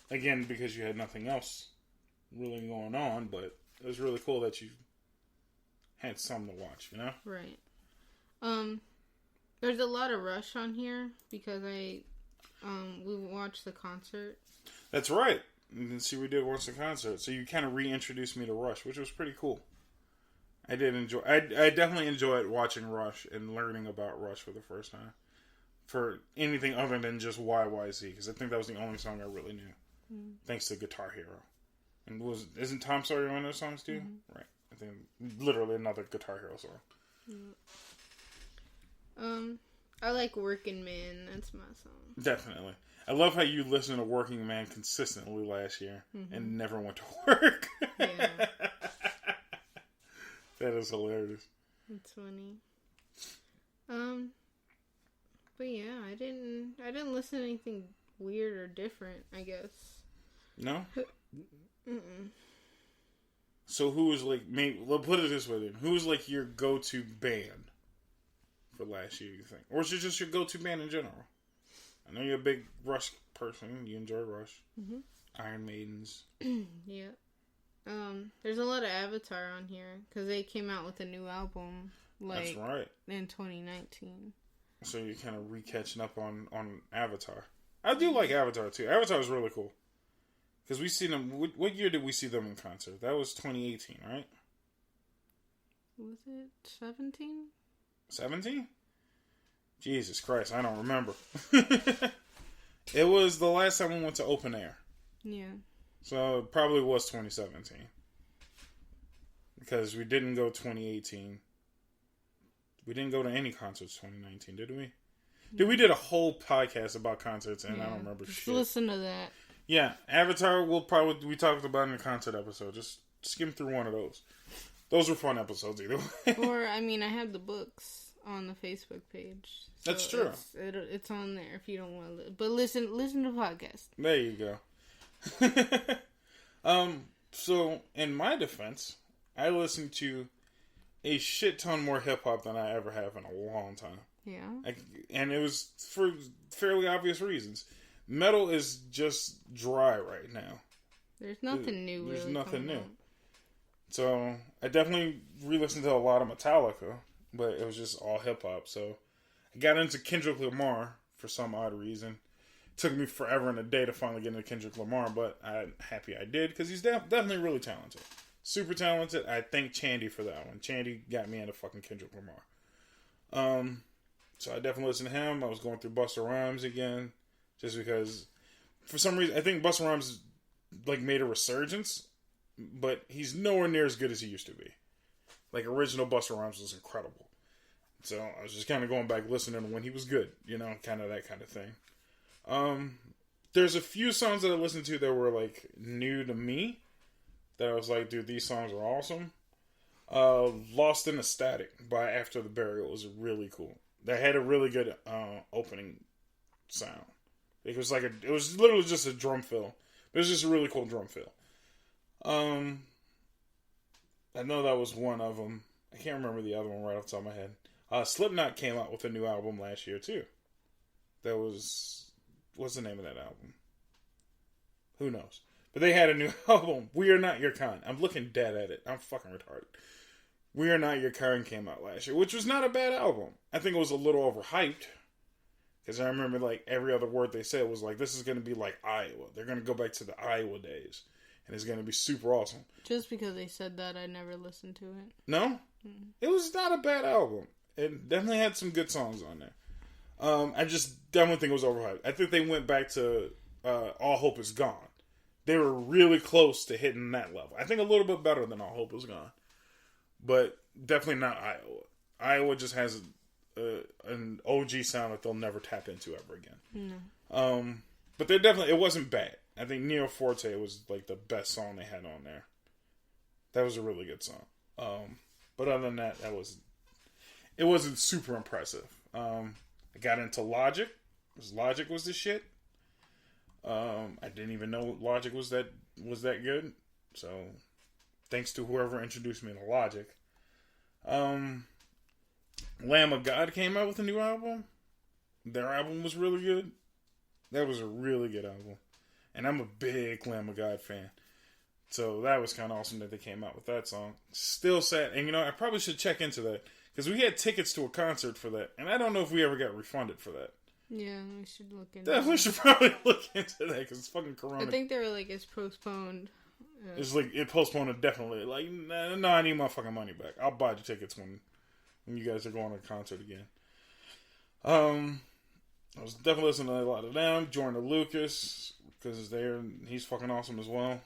Again, because you had nothing else really going on, but it was really cool that you had something to watch. Right. There's a lot of Rush on here because I we watched the concert. That's right. And see, we did watch the concert. So you kind of reintroduced me to Rush, which was pretty cool. I did enjoy. I definitely enjoyed watching Rush and learning about Rush for the first time. For anything other than just YYZ, because I think that was the only song I really knew. Thanks to Guitar Hero. And isn't Tom Sawyer one of those songs too? Right. I think literally another Guitar Hero song. I like Working Man. That's my song. Definitely. I love how you listened to Working Man consistently last year and never went to work. Yeah. That is hilarious. That's funny. But yeah, I didn't listen to anything weird or different, I guess. No? So who was like, maybe, we'll put it this way then. Who was like your go-to band for last year, you think? Or is it just your go-to band in general? I know you're a big Rush person. You enjoy Rush. Iron Maidens. Yeah. There's a lot of Avatar on here because they came out with a new album. Like, that's right. In 2019. So you're kind of re-catching up on Avatar. I do like Avatar too. Avatar is really cool. Because we see them... What year did we see them in concert? That was 2018, right? Was it 17? 17? Jesus Christ, I don't remember. It was the last time we went to open air. Yeah. So it probably was 2017. Because we didn't go 2018. We didn't go to any concerts 2019, did we? Dude, we did a whole podcast about concerts and I don't remember shit. Listen to that. Yeah, Avatar we talked about in the concert episode. Just skim through one of those. Those were fun episodes either way. Or, I mean, I have the books on the Facebook page. So that's true. It's on there if you don't want to. But listen to the podcast. There you go. So, in my defense, I listened to a shit ton more hip-hop than I ever have in a long time. Yeah. And it was for fairly obvious reasons. Metal is just dry right now. There's nothing new. There's really nothing new. out. So, I definitely re-listened to a lot of Metallica, but it was just all hip-hop. So, I got into Kendrick Lamar for some odd reason. It took me forever and a day to finally get into Kendrick Lamar, but I'm happy I did, because he's definitely really talented. Super talented. I thank Chandy for that one. Chandy got me into fucking Kendrick Lamar. So I definitely listened to him. I was going through Busta Rhymes again, just because, for some reason, I think Busta Rhymes like made a resurgence, but he's nowhere near as good as he used to be. Like, original Busta Rhymes was incredible. So I was just kind of going back listening to when he was good, you know, kind of that kind of thing. There's a few songs that I listened to that were like new to me, that I was like, dude, these songs are awesome. Lost in the Static by After the Burial was really cool. That had a really good opening sound. It was literally just a drum fill. It was just a really cool drum fill. I know that was one of them. I can't remember the other one right off the top of my head. Slipknot came out with a new album last year too. That was... What's the name of that album? Who knows? But they had a new album. We Are Not Your Kind. I'm looking dead at it. I'm fucking retarded. We Are Not Your Kind came out last year, which was not a bad album. I think it was a little overhyped. Because I remember, like, every other word they said was like, this is going to be like Iowa. They're going to go back to the Iowa days. And it's going to be super awesome. Just because they said that, I never listened to it. No? It was not a bad album. It definitely had some good songs on there. I just definitely think it was overhyped. I think they went back to All Hope Is Gone. They were really close to hitting that level. I think a little bit better than All Hope Is Gone. But definitely not Iowa. Iowa just has an OG sound that they'll never tap into ever again. No. But they're definitely... It wasn't bad. I think Neo Forte was like the best song they had on there. That was a really good song. But other than that, it wasn't super impressive. I got into Logic. Logic was the shit. I didn't even know Logic was that good. So, thanks to whoever introduced me to Logic. Lamb of God came out with a new album. Their album was really good. That was a really good album. And I'm a big Lamb of God fan. So that was kind of awesome that they came out with that song. Still sad. And, you know, I probably should check into that. Because we had tickets to a concert for that. And I don't know if we ever got refunded for that. Yeah, we should look into that. We should probably look into that because it's fucking Corona. I think they were like, it's postponed. It's like, it postponed indefinitely. Like, no, I need my fucking money back. I'll buy the tickets when you guys are going to a concert again. I was definitely listening to a lot of them. Jordan Lucas, because he's there and he's fucking awesome as well.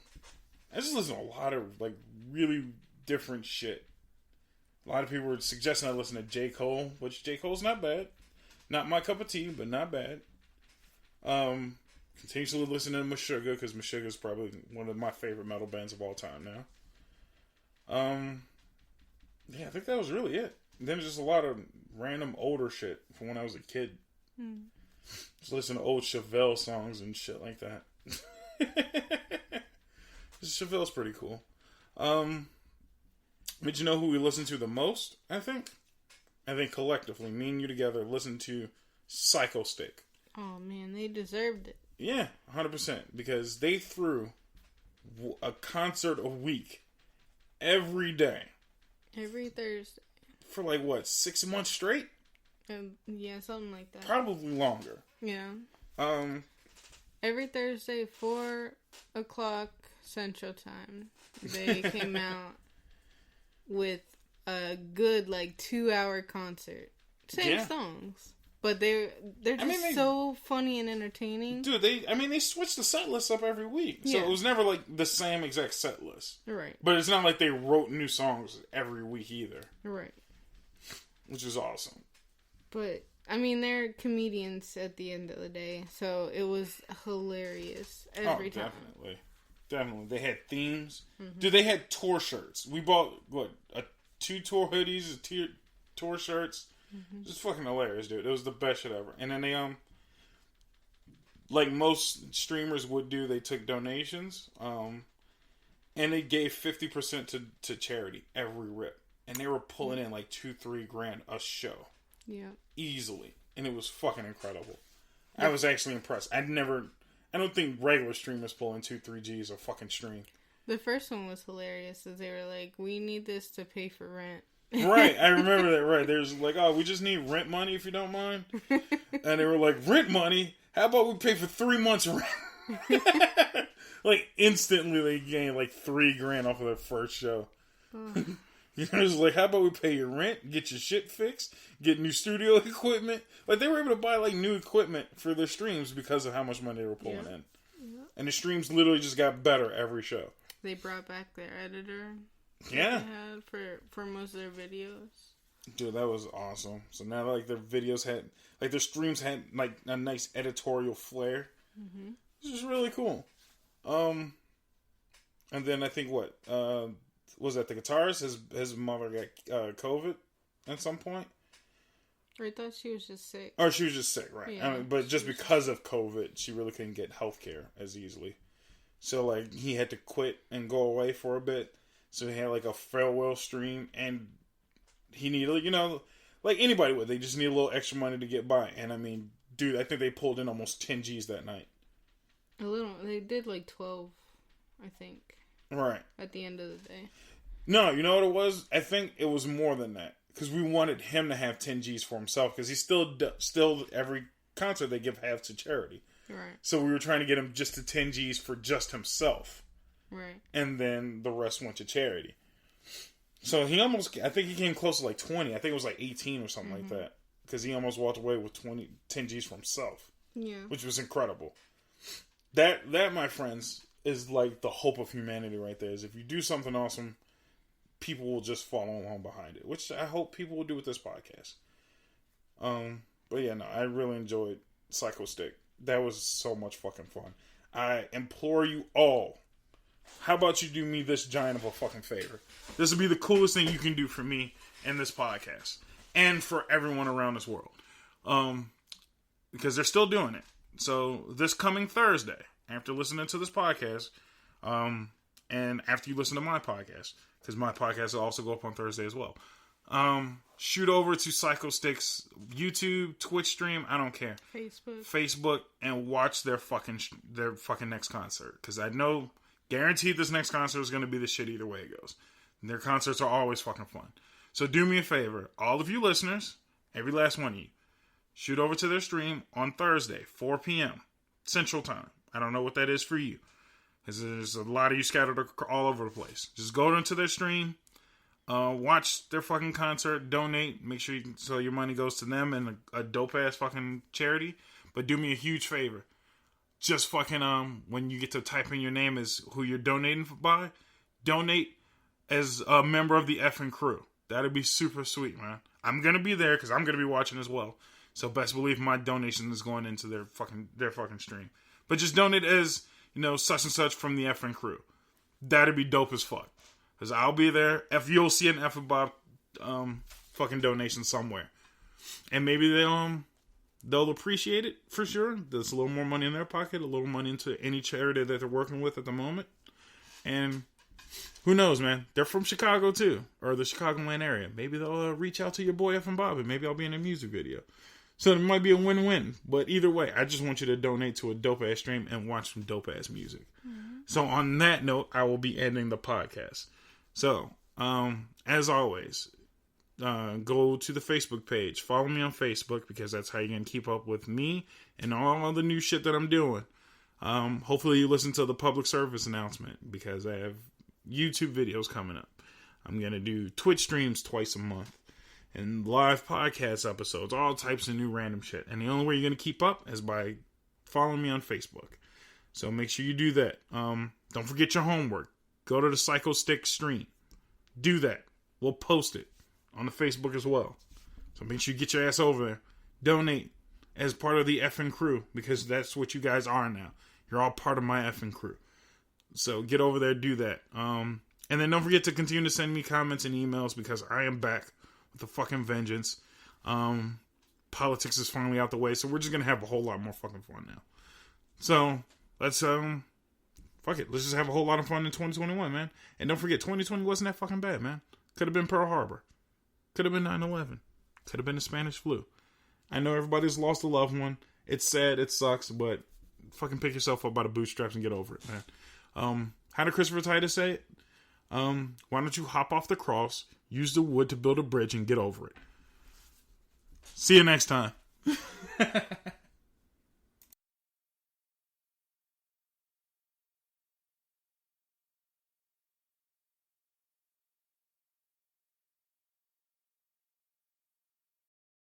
I just listen to a lot of, like, really different shit. A lot of people were suggesting I listen to J. Cole, which J. Cole's not bad. Not my cup of tea, but not bad. Continuously listening to Meshuggah, because Meshuggah is probably one of my favorite metal bands of all time now. Yeah, I think that was really it. And then there's just a lot of random older shit from when I was a kid. Just listen to old Chevelle songs and shit like that. Chevelle's pretty cool. But you know who we listen to the most, I think? I think collectively, me and you together, listen to Psycho Stick. Oh, man, they deserved it. Yeah, 100%. Because they threw a concert a week every day. Every Thursday. For like, what, 6 months straight? Yeah, something like that. Probably longer. Yeah. Every Thursday, 4 o'clock Central Time, they came out with a good, like, 2-hour concert. Same songs. But they're just so funny and entertaining. Dude, they switch the set list up every week. So it was never, like, the same exact set list. Right. But it's not like they wrote new songs every week either. Right. Which is awesome. But, I mean, they're comedians at the end of the day. So it was hilarious every time. Definitely. They had themes. Mm-hmm. Dude, they had tour shirts. We bought, 2 tour hoodies, 2 tour shirts. Mm-hmm. Just fucking hilarious, dude. It was the best shit ever. And then they, like most streamers would do, they took donations, and they gave 50% to charity every rip. And they were pulling in like $2-3 grand a show. Yeah. Easily. And it was fucking incredible. Yeah. I was actually impressed. I don't think regular streamers pull in 2-3 G's a fucking stream. The first one was hilarious, as they were like, we need this to pay for rent. Right, I remember that, right. There's like, oh, we just need rent money if you don't mind. And they were like, rent money? How about we pay for 3 months rent? Like, instantly they gained like $3 grand off of their first show. You know, it's like, how about we pay your rent, get your shit fixed, get new studio equipment. Like, they were able to buy like new equipment for their streams because of how much money they were pulling in. Yeah. And the streams literally just got better every show. They brought back their editor. Yeah. They had for most of their videos. Dude, that was awesome. So now, like, their videos had, like, their streams had, like, a nice editorial flair. Mm-hmm. This is really cool. And then I think was that the guitarist? His mother got COVID at some point? I thought she was just sick. Or she was just sick, right. Yeah, but just because of COVID, she really couldn't get healthcare as easily. So, like, he had to quit and go away for a bit. So he had, like, a farewell stream, and he needed, you know, like anybody would. They just need a little extra money to get by. And, I mean, dude, I think they pulled in almost 10 G's that night. A little. They did, like, 12, I think. Right. At the end of the day. No, you know what it was? I think it was more than that. Because we wanted him to have 10 G's for himself. Because he still, every concert, they give half to charity. Right. So we were trying to get him just to 10 G's for just himself. Right. And then the rest went to charity. So I think he came close to like 20. I think it was like 18 or something like that. Because he almost walked away with 10 G's for himself. Yeah. Which was incredible. That, my friends, is like the hope of humanity right there. Is if you do something awesome, people will just follow along behind it. Which I hope people will do with this podcast. But yeah, no, I really enjoyed Psycho Stick. That was so much fucking fun. I implore you all, how about you do me this giant of a fucking favor? This would be the coolest thing you can do for me and this podcast. And for everyone around this world. Because they're still doing it. So this coming Thursday, after listening to this podcast, and after you listen to my podcast, because my podcast will also go up on Thursday as well, shoot over to Psycho Stick's YouTube, Twitch stream, I don't care. Facebook, and watch their fucking next concert. Because I know, guaranteed this next concert is going to be the shit either way it goes. And their concerts are always fucking fun. So do me a favor, all of you listeners, every last one of you, shoot over to their stream on Thursday, 4 p.m. Central Time. I don't know what that is for you, because there's a lot of you scattered all over the place. Just go into their stream, watch their fucking concert, donate, make sure so your money goes to them and a dope-ass fucking charity. But do me a huge favor. Just fucking, when you get to type in your name as who you're donating by, donate as a member of the effing crew. That'd be super sweet, man. I'm gonna be there because I'm gonna be watching as well. So best believe my donation is going into their fucking stream. But just donate as, such and such from the effing crew. That'd be dope as fuck. Because I'll be there. You'll see an FNBoB fucking donation somewhere. And maybe they'll appreciate it for sure. There's a little more money in their pocket, a little money into any charity that they're working with at the moment. And who knows, man? They're from Chicago too, or the Chicagoland area. Maybe they'll reach out to your boy FNBoB, and maybe I'll be in a music video. So it might be a win-win. But either way, I just want you to donate to a dope-ass stream and watch some dope-ass music. Mm-hmm. So on that note, I will be ending the podcast. So, as always, go to the Facebook page. Follow me on Facebook, because that's how you're going to keep up with me and all the new shit that I'm doing. Hopefully you listen to the public service announcement, because I have YouTube videos coming up. I'm going to do Twitch streams twice a month and live podcast episodes, all types of new random shit. And the only way you're going to keep up is by following me on Facebook. So make sure you do that. Don't forget your homework. Go to the Psycho Stick stream. Do that. We'll post it on the Facebook as well. So make sure you get your ass over there. Donate as part of the effing crew, because that's what you guys are now. You're all part of my effing crew. So get over there, do that. And then don't forget to continue to send me comments and emails, because I am back with a fucking vengeance. Politics is finally out the way, so we're just gonna have a whole lot more fucking fun now. So let's fuck it. Let's just have a whole lot of fun in 2021, man. And don't forget, 2020 wasn't that fucking bad, man. Could have been Pearl Harbor. Could have been 9/11. Could have been the Spanish flu. I know everybody's lost a loved one. It's sad. It sucks, but fucking pick yourself up by the bootstraps and get over it, man. How did Christopher Titus say it? Why don't you hop off the cross, use the wood to build a bridge, and get over it? See you next time.